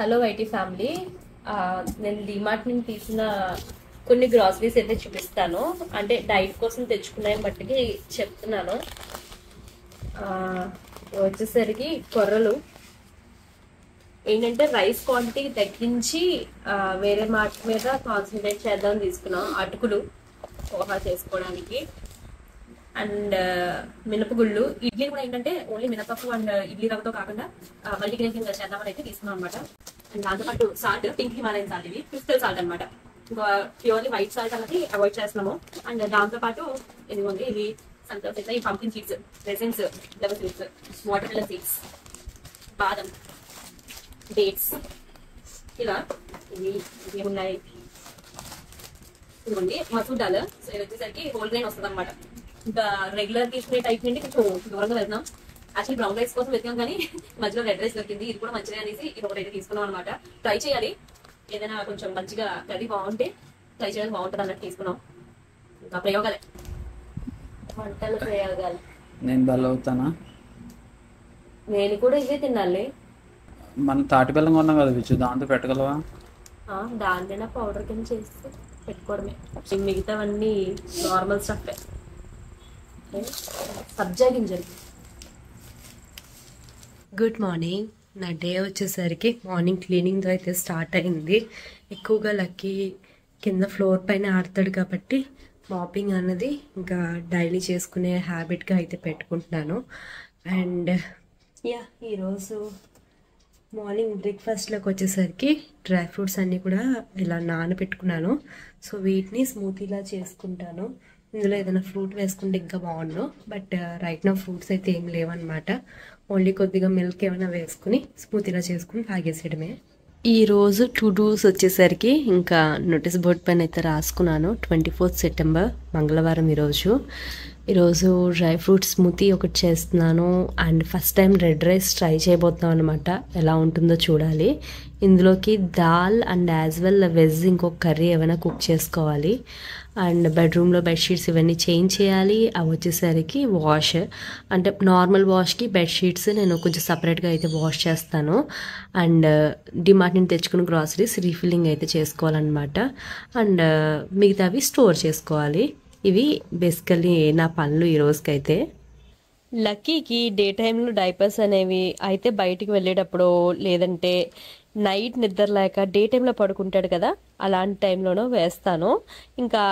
Hello IT family. నేను డిమార్ట్ నుంచి తీసిన కొన్ని గ్రాసరీస్ అయితే చూపిస్తాను. అంటే డైట్ కోసం తెచ్చుకునే బట్టికి చెప్తున్నాను. వచ్చేసరికి కొర్రలు ఏంటంటే రైస్ క్వాంటిటీ తగ్గించి వేరే మాట మీద కాన్సన్ట్రేట్ చేద్దాం తీసుకున్నాం. అటుకులు పోహా చేసుకోవడానికి అండ్ మినపగుళ్ళు. ఇడ్లీ కూడా ఏంటంటే ఓన్లీ మినపప్పు అండ్ ఇడ్లీ రవ్వతో కాకుండా మల్టీగ్రెయిన్ కింద చేద్దామని అయితే తీసుకున్నాం అనమాట. అండ్ దాంతోపాటు సాల్ట్, పింక్ హిమాలయన్ సాల్ట్, ఇవి క్రిస్టల్ సాల్ట్ అనమాట. ఇంకా ప్యూర్లీ వైట్ సాల్ట్ అనేది అవాయిడ్ చేస్తున్నాము. అండ్ దాంతోపాటు ఇదిగోండి, ఇవి సన్ఫ్లవర్ సీడ్స్, ఈ pumpkin seeds, resins, flower seeds, water melon seeds, బాదం, డేట్స్, ఇలా ఇవి ఉన్నాయి. ఇదిగోండి మసూర్ దాల్. సో ఇది వచ్చేసరికి హోల్ గ్రెయిన్ వస్తుంది అనమాట. ఇంకా రెగ్యులర్ తీసుకునే టైప్ నుండి కొంచెం దూరంగా వెళ్తున్నాం. యాక్చువల్లీ బ్రౌన్ రైస్ కోసం వెతికాం, కానీ మధ్యలో రెడ్ రైస్ దొరికింది. ఇది కూడా మంచిగా అనేసి ఇది ఒకటైతే తీసుకున్నాం అనమాట. ట్రై చేయాలి, ఏదైనా కొంచెం మంచిగా కర్రీ బాగుంటే ట్రై చేయడానికి బాగుంటుంది అన్నట్టు తీసుకున్నాం. ఇంకా ప్రయోగాలే, వంటల ప్రయోగాలు. నేను బల్ల అవుతానా? నేను కూడా ఇవే తినాలి. మన తాటి బెల్లం కొన్నాం కదా విచ్చు, దాంతో పెట్టగలవా? దాంట్లో పౌడర్ కింద చేసి పెట్టుకోవడమే. మిగతావన్నీ నార్మల్ స్టఫ్. సబ్జా గింజలు. Good morning. నా డే వచ్చేసరికి మార్నింగ్ క్లీనింగ్తో అయితే స్టార్ట్ అయింది. ఎక్కువగా లక్కీ కింద ఫ్లోర్ పైన ఆడతాడు కాబట్టి మాపింగ్ అన్నది ఇంకా డైలీ చేసుకునే హ్యాబిట్గా అయితే పెట్టుకుంటున్నాను. అండ్ ఈరోజు మార్నింగ్ బ్రేక్ఫాస్ట్లోకి వచ్చేసరికి డ్రై ఫ్రూట్స్ అన్నీ కూడా ఇలా నానబెట్టుకున్నాను. సో వీటిని స్మూతీలా చేసుకుంటాను. ఇందులో ఏదైనా ఫ్రూట్ వేసుకుంటే ఇంకా బాగుండు, బట్ రైట్ నా ఫ్రూట్స్ అయితే ఏం లేవన్నమాట. ఓన్లీ కొద్దిగా మిల్క్ ఏమైనా వేసుకుని స్మూతీలా చేసుకుని తాగేసేయడమే. ఈరోజు టు డూస్ వచ్చేసరికి ఇంకా నోటీస్ బోర్డ్ పైన అయితే రాసుకున్నాను. 24th సెప్టెంబర్ మంగళవారం ఈరోజు డ్రై ఫ్రూట్ స్మూతీ ఒకటి చేస్తున్నాను. And first time red rice try చేయబోతున్నాం అనమాట. ఎలా ఉంటుందో చూడాలి. ఇందులోకి dal and as well veg ఇంకొక కర్రీ ఏమైనా కుక్ చేసుకోవాలి. అండ్ బెడ్రూమ్లో బెడ్షీట్స్ ఇవన్నీ చేంజ్ చేయాలి. అవి వచ్చేసరికి వాష్, అంటే నార్మల్ వాష్కి బెడ్షీట్స్ నేను కొంచెం సపరేట్గా అయితే వాష్ చేస్తాను. అండ్ డిమార్ట్ నుంచి తెచ్చుకున్న గ్రాసరీస్ రీఫిల్లింగ్ అయితే చేసుకోవాలన్నమాట. అండ్ మిగతావి స్టోర్ చేసుకోవాలి. ఇవి బేసికల్లీ నా పనులు ఈ రోజుకైతే. లక్కీకి డే టైంలో డైపర్స్ అనేవి అయితే బయటికి వెళ్ళేటప్పుడు, లేదంటే నైట్ నిద్ర లేక డే టైంలో పడుకుంటాడు కదా, అలాంటి టైంలోనూ వేస్తాను. ఇంకా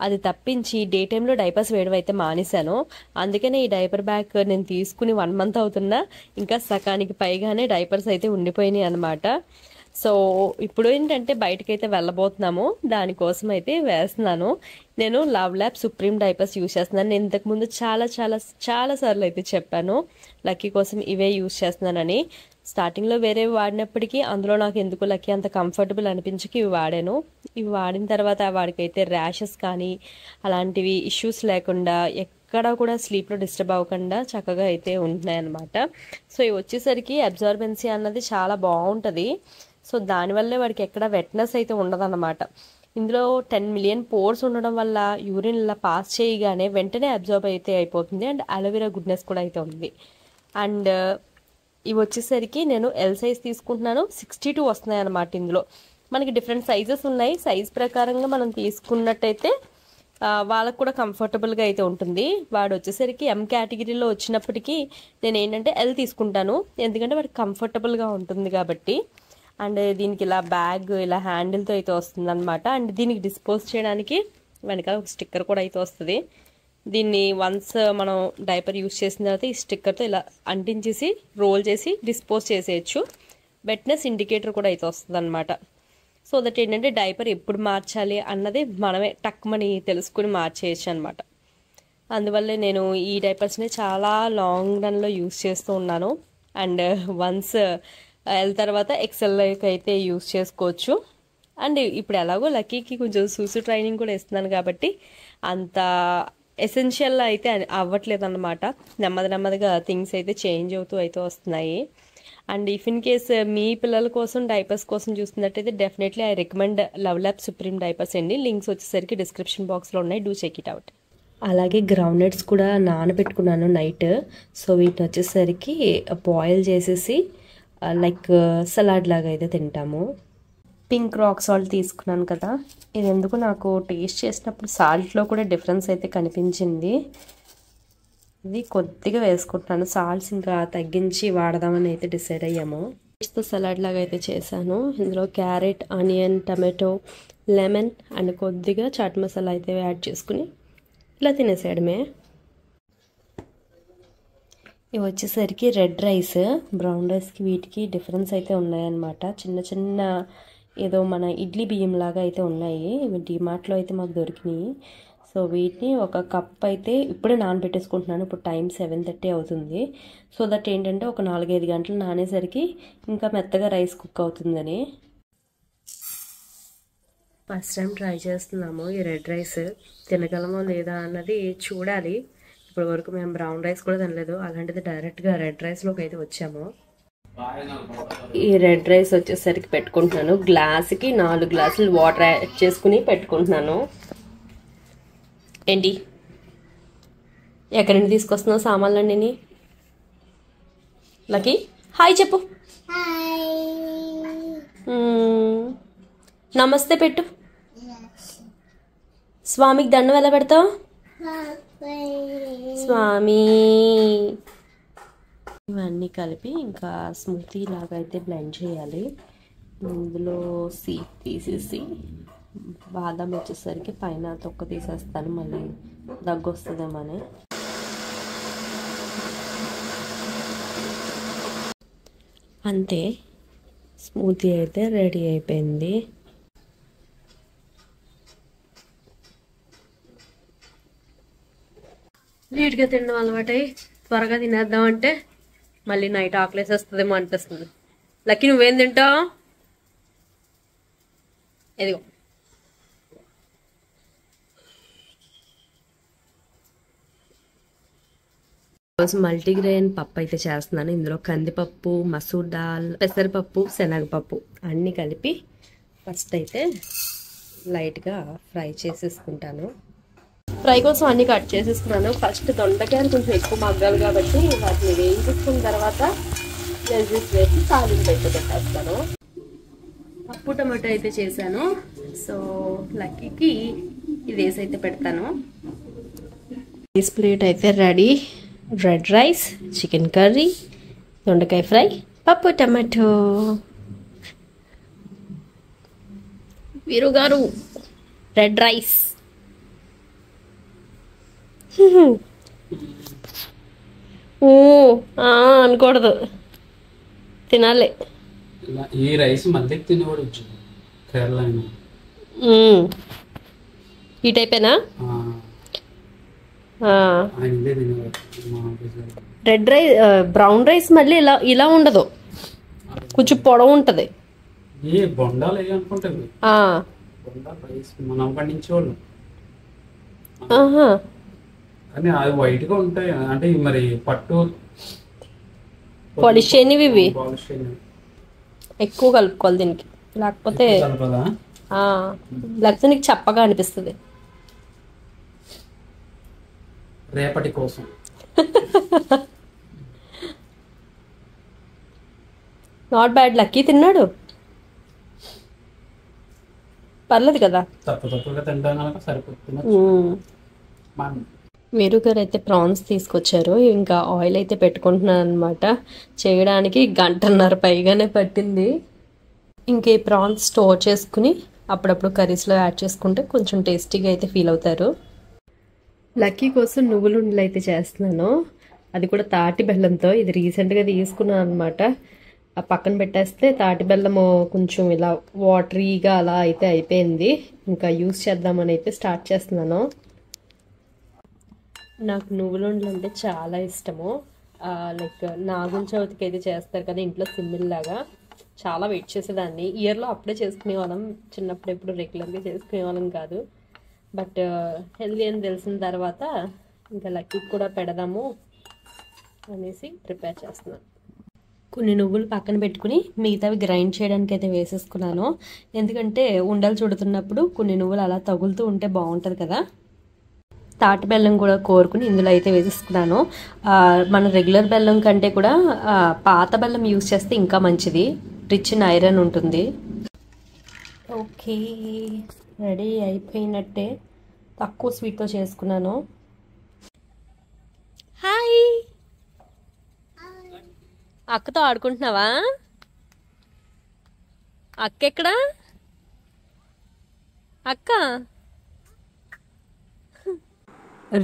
అది తప్పించి డే టైంలో డైపర్స్ వేయడం అయితే మానేశాను. అందుకనే ఈ డైపర్ బ్యాగ్ నేను తీసుకుని 1 month అవుతున్నా, ఇంకా సకానికి పైగానే డైపర్స్ అయితే ఉండిపోయినాయి అనమాట. సో ఇప్పుడు ఏంటంటే బయటకైతే వెళ్ళబోతున్నాము, దానికోసం అయితే వేస్తున్నాను. నేను love lab supreme diapers use చేస్తున్నాను. నేను ఇంతకుముందు చాలా సార్లు అయితే చెప్పాను లక్కీ కోసం ఇవే యూజ్ చేస్తున్నానని. స్టార్టింగ్లో వేరే వాడినప్పటికీ అందులో నాకు ఎందుకు లక్కీ అంత కంఫర్టబుల్ అనిపించక ఇవి వాడాను. ఇవి వాడిన తర్వాత వాడికైతే ర్యాషెస్ కానీ అలాంటివి ఇష్యూస్ లేకుండా, ఎక్కడ కూడా స్లీప్లో డిస్టర్బ్ అవ్వకుండా చక్కగా అయితే ఉంటున్నాయి అన్నమాట. సో ఇవి వచ్చేసరికి అబ్జార్బెన్సీ అన్నది చాలా బాగుంటుంది. సో దానివల్లే వాడికి ఎక్కడ వెట్నెస్ అయితే ఉండదన్నమాట. ఇందులో 10 million పోర్స్ ఉండడం వల్ల యూరిన్ ఇలా పాస్ చేయగానే వెంటనే అబ్జార్బ్ అయితే అయిపోతుంది. అండ్ అలోవెరా గుడ్నెస్ కూడా అయితే ఉంది. అండ్ ఇవి వచ్చేసరికి నేను ఎల్ సైజ్ తీసుకుంటున్నాను. 62 వస్తున్నాయి అన్నమాట. ఇందులో మనకి డిఫరెంట్ సైజెస్ ఉన్నాయి. సైజ్ ప్రకారంగా మనం తీసుకున్నట్టయితే వాళ్ళకు కూడా కంఫర్టబుల్గా అయితే ఉంటుంది. వాడు వచ్చేసరికి ఎం కేటగిరీలో వచ్చినప్పటికీ నేను ఏంటంటే ఎల్ తీసుకుంటాను, ఎందుకంటే వాడికి కంఫర్టబుల్గా ఉంటుంది కాబట్టి. అండ్ దీనికి ఇలా బ్యాగ్ ఇలా హ్యాండిల్తో అయితే వస్తుంది అనమాట. అండ్ దీనికి డిస్పోజ్ చేయడానికి వెనకాల ఒక స్టిక్కర్ కూడా అయితే వస్తుంది. దీన్ని వన్స్ మనం డైపర్ యూజ్ చేసిన తర్వాత ఈ స్టిక్కర్తో ఇలా అంటించేసి రోల్ చేసి డిస్పోజ్ చేసేయచ్చు. వెట్నెస్ ఇండికేటర్ కూడా అయితే వస్తుంది అనమాట. సో దట్ ఏంటంటే డైపర్ ఎప్పుడు మార్చాలి అన్నది మనమే టక్మని తెలుసుకుని మార్చేయచ్చు అనమాట. అందువల్లే నేను ఈ డైపర్స్ని చాలా లాంగ్ రన్లో యూజ్ చేస్తూ ఉన్నాను. అండ్ వన్స్ ఎల్ తర్వాత ఎక్సెల్కి అయితే యూజ్ చేసుకోవచ్చు. అండ్ ఇప్పుడు ఎలాగో లక్కీకి కొంచెం సూసు ట్రైనింగ్ కూడా ఇస్తున్నాను కాబట్టి అంత ఎసెన్షియల్ అయితే అవ్వట్లేదు అన్నమాట. నెమ్మదిగా థింగ్స్ అయితే చేంజ్ అవుతూ అయితే వస్తున్నాయి. అండ్ ఇఫ్ ఇన్ కేస్ మీ పిల్లల కోసం డైపర్స్ కోసం చూస్తున్నట్టయితే definitely I recommend love lab supreme diapers అండి. లింక్స్ వచ్చేసరికి డిస్క్రిప్షన్ బాక్స్లో ఉన్నాయి, డూ చెక్ ఇట్ అవుట్. అలాగే గ్రౌండ్ నట్స్ కూడా నానబెట్టుకున్నాను నైట్. సో వీటిని వచ్చేసరికి బాయిల్ చేసేసి లైక్ సలాడ్ లాగా అయితే తింటాము. పింక్ రాక్ సాల్ట్ తీసుకున్నాను కదా, ఇది ఎందుకు నాకు టేస్ట్ చేసినప్పుడు సాల్ట్లో కూడా డిఫరెన్స్ అయితే కనిపించింది. ఇది కొద్దిగా వేసుకుంటున్నాను, సాల్ట్స్ ఇంకా తగ్గించి వాడదామని అయితే డిసైడ్ అయ్యాము. సలాడ్ లాగా అయితే చేశాను. ఇందులో carrot, onion, tomato, lemon and కొద్దిగా చాట్ మసాలా అయితే యాడ్ చేసుకుని ఇలా తినేసేయడమే. ఇవి వచ్చేసరికి రెడ్ రైస్, బ్రౌన్ రైస్కి వీటికి డిఫరెన్స్ అయితే ఉన్నాయన్నమాట. చిన్న చిన్న ఏదో మన ఇడ్లీ బియ్యం లాగా అయితే ఉన్నాయి. ఇవి డిమార్ట్లో అయితే మాకు దొరికినాయి. సో వీటిని ఒక కప్ అయితే ఇప్పుడే నానబెట్టేసుకుంటున్నాను. ఇప్పుడు టైం 7:30 అవుతుంది. సో దట్ ఏంటంటే ఒక 4-5 గంటలు నానేసరికి ఇంకా మెత్తగా రైస్ కుక్ అవుతుందని. ఫస్ట్ టైం ట్రై చేస్తున్నాము ఈ రెడ్ రైస్. తినగలమో లేదా అన్నది చూడాలి. ఇప్పటి వరకు మేము బ్రౌన్ రైస్ కూడా తినలేదు, అలాంటిది డైరెక్ట్గా రెడ్ రైస్లోకి అయితే వచ్చాము. ఈ రెడ్ రైస్ వచ్చేసరికి పెట్టుకుంటున్నాను. గ్లాసుకి 4 గ్లాసులు వాటర్ యాడ్ చేసుకుని పెట్టుకుంటున్నాను. ఏంటి ఎక్కడి నుండి తీసుకొస్తున్నావు సామాన్లన్నీ? లక్కీ హాయ్ చెప్పు. నమస్తే పెట్టు. స్వామికి దండం ఎలా పెడతావు? స్వామి. ఇవన్నీ కలిపి ఇంకా స్మూతీ లాగా అయితే బ్లెండ్ చేయాలి. ఇందులో సీడ్ తీసేసి బాదం వచ్చేసరికి పైన తొక్క తీసేస్తాను, మళ్ళీ దగ్గు వస్తుందేమని. అంతే, స్మూతీ అయితే రెడీ అయిపోయింది. నీట్గా తినడం అలవాటై త్వరగా తినేద్దామంటే మళ్ళీ నైట్ ఆకలేసి వస్తుందేమో అనిపిస్తుంది. లక్కీ నువ్వేం తింటావు? ఎదిగో మల్టీగ్రెయిన్ పప్పు అయితే చేస్తున్నాను. ఇందులో కందిపప్పు, మసూర్ దాల్, పెసరపప్పు, శనగపప్పు అన్నీ కలిపి ఫస్ట్ అయితే లైట్గా ఫ్రై చేసేసుకుంటాను. ఫ్రై కోసం అన్నీ కట్ చేసేసుకున్నాను. ఫస్ట్ దొండకాయలు కొంచెం ఎక్కువ మగ్గాలి కాబట్టి వాటిని వేయించుకున్న తర్వాత వెజిటేబుల్స్ వేసి తాలింపు అయితే పెట్టేస్తాను. పప్పు టమాటో అయితే చేశాను. సో లక్కీకి ఇది వేసి అయితే పెడతాను. రైస్ ప్లేట్ అయితే ready. Red rice, chicken curry, దొండకాయ ఫ్రై, పప్పు టమాటో. వీరు గారు రెడ్ రైస్. అనకూడదు, తినాలి. ఈ రైస్ మధ్య తినేవాడు కేరళ. ఈ టైపేనా? రెడ్ రైస్, బ్రౌన్ రైస్ మళ్ళీ ఇలా ఇలా ఉండదు, కొంచెం పొడవు ఉంటుంది. బొండాలు అనుకుంటుంది మనం పండించేవాళ్ళు, కానీ అది వైట్ గా ఉంటాయి. అంటే మరి పట్టు పాలిష్ చేయనివి ఇవి ఎక్కువ కలుపుకోవాలి దీనికి, లేకపోతే నీకు చప్పగా అనిపిస్తుంది. రేపటి కోసం నాట్ బ్యాడ్. లక్కీ తిన్నాడు, పర్లేదు కదా. తప్పుగా తింటాను సరిపోతుంది. మీరు గారు అయితే ప్రాన్స్ తీసుకొచ్చారు. ఇంకా ఆయిల్ అయితే పెట్టుకుంటున్నాను అనమాట. చేయడానికి 1.5 పైగానే పట్టింది. ఇంకే ప్రాన్స్ స్టోర్ చేసుకుని అప్పుడప్పుడు కర్రీస్లో యాడ్ చేసుకుంటే కొంచెం టేస్టీగా అయితే ఫీల్ అవుతారు. లక్కీ కోసం నువ్వులు ఉండలు అయితే చేస్తున్నాను. అది కూడా తాటి బెల్లంతో. ఇది రీసెంట్గా తీసుకున్నాను అనమాట. ఆ పక్కన పెట్టేస్తే తాటి బెల్లము కొంచెం ఇలా వాటరీగా అలా అయితే అయిపోయింది. ఇంకా యూస్ చేద్దామని అయితే స్టార్ట్ చేస్తున్నాను. నాకు నువ్వులు ఉండలు అంటే చాలా ఇష్టము. లైక్ నాగుల చవితికి అయితే చేస్తారు కదా ఇంట్లో సిమ్మిల్లాగా, చాలా వెయిట్ చేసేదాన్ని. ఇయర్లో అప్పుడే చేసుకునే వాళ్ళం, చిన్నప్పుడు ఎప్పుడు రెగ్యులర్గా చేసుకునే వాళ్ళం కాదు. బట్ హెల్దీ అని తెలిసిన తర్వాత ఇంకా లక్కీకి కూడా పెడదాము అనేసి ప్రిపేర్ చేస్తున్నాను. కొన్ని నువ్వులు పక్కన పెట్టుకుని మిగతావి గ్రైండ్ చేయడానికి అయితే వేసేసుకున్నాను. ఎందుకంటే ఉండలు చుడుతున్నప్పుడు కొన్ని నువ్వులు అలా తగులుతూ ఉంటే బాగుంటుంది కదా. తాటి బెల్లం కూడా కోరుకుని ఇందులో అయితే వేసేసుకున్నాను. మన రెగ్యులర్ బెల్లం కంటే కూడా పాత బెల్లం యూజ్ చేస్తే ఇంకా మంచిది, రిచ్ ఇన్ ఐరన్ ఉంటుంది. ఓకే, రెడీ అయిపోయినట్టే. తక్కువ స్వీట్తో చేసుకున్నాను. హాయ్, అక్కతో ఆడుకుంటున్నావా? అక్క ఎక్కడా? అక్క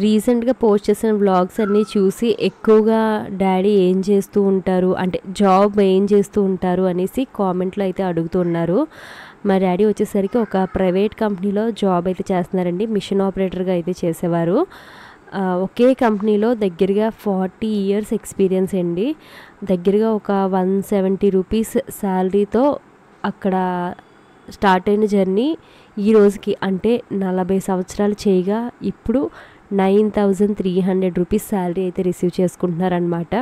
రీసెంట్గా పోస్ట్ చేసిన వ్లాగ్స్ అన్నీ చూసి ఎక్కువగా డాడీ ఏం చేస్తూ ఉంటారు, అంటే జాబ్ ఏం చేస్తూ ఉంటారు అనేసి కామెంట్లో అయితే అడుగుతున్నారు. మా డాడీ వచ్చేసరికి ఒక ప్రైవేట్ కంపెనీలో జాబ్ అయితే చేస్తున్నారండి. మిషన్ ఆపరేటర్గా అయితే చేసేవారు. ఒకే కంపెనీలో దగ్గరగా 40 years ఎక్స్పీరియన్స్ అండి. దగ్గరగా ఒక 170 రూపీస్ శాలరీతో అక్కడ స్టార్ట్ అయిన జర్నీ ఈ రోజుకి అంటే 40 సంవత్సరాలు చేయగా ఇప్పుడు 9300 రూపీస్ శాలరీ అయితే రిసీవ్ చేసుకుంటున్నారనమాట.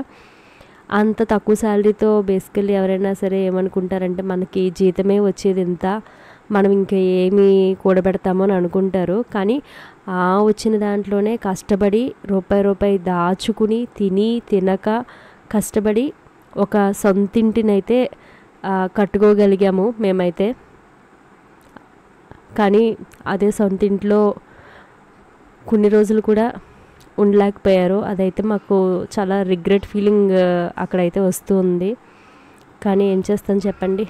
అంత తక్కువ శాలరీతో బేసికల్లీ ఎవరైనా సరే ఏమనుకుంటారంటే మనకి జీతమే వచ్చేది ఎంత, మనం ఇంకా ఏమి కూడబెడతామో అని అనుకుంటారు. కానీ వచ్చిన దాంట్లోనే కష్టపడి రూపాయి దాచుకుని తిని తినక కష్టపడి ఒక సొంతింటినైతే కట్టుకోగలిగాము మేమైతే. కానీ అదే సొంతింట్లో కొన్ని రోజులు కూడా ఉండలేకపోయారు. అదైతే మాకు చాలా రిగ్రెట్ ఫీలింగ్ అక్కడైతే వస్తూ ఉంది. కానీ ఏం చేస్తాను చెప్పండి.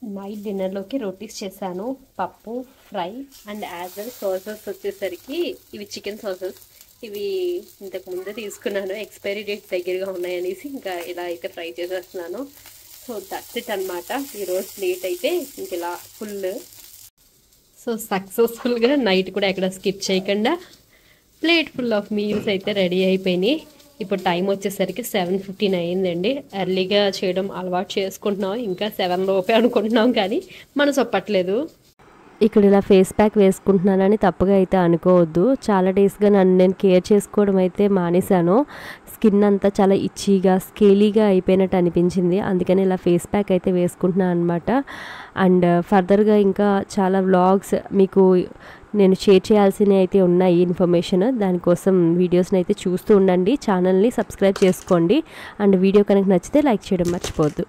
నైట్ డిన్నర్లోకి రోటీస్ చేశాను, పప్పు fry and as well sauces వచ్చేసరికి ఇవి చికెన్ సాసెస్. ఇవి ఇంతకు ముందే తీసుకున్నాను, ఎక్స్పైరీ డేట్ దగ్గరగా ఉన్నాయనేసి ఇంకా ఇలా అయితే ఫ్రై చేసేస్తున్నాను. సో దట్స్ ఇట్ అనమాట. ఈరోజు లేట్ అయితే ఇంక ఇలా ఫుల్. సో సక్సెస్ఫుల్గా నైట్ కూడా ఎక్కడ స్కిప్ చేయకుండా ప్లేట్ ఫుల్ ఆఫ్ మీల్స్ అయితే రెడీ అయిపోయినాయి. ఇప్పుడు టైం వచ్చేసరికి 7:15 అయ్యిందండి. ఎర్లీగా చేయడం అలవాటు చేసుకుంటున్నాం, ఇంకా 7 లోపే అనుకుంటున్నాం కానీ మనసు ఒప్పట్లేదు. ఇక్కడ ఇలా ఫేస్ ప్యాక్ వేసుకుంటున్నానని తప్పుగా అయితే అనుకోవద్దు. చాలా డేస్గా నన్ను నేను కేర్ చేసుకోవడం అయితే మానేశాను. స్కిన్ అంతా చాలా ఇచ్చీగా స్కేలీగా అయిపోయినట్టు అనిపించింది. అందుకని ఇలా ఫేస్ ప్యాక్ అయితే వేసుకుంటున్నాను అనమాట. అండ్ ఫర్దర్గా ఇంకా చాలా వ్లాగ్స్ మీకు నేను షేర్ చేయాల్సినవి అయితే ఉన్నాయి ఇన్ఫర్మేషన్. దానికోసం వీడియోస్ని అయితే చూస్తూ ఉండండి. ఛానల్ని సబ్స్క్రైబ్ చేసుకోండి. అండ్ వీడియో కనుక నచ్చితే లైక్ చేయడం మర్చిపోవద్దు.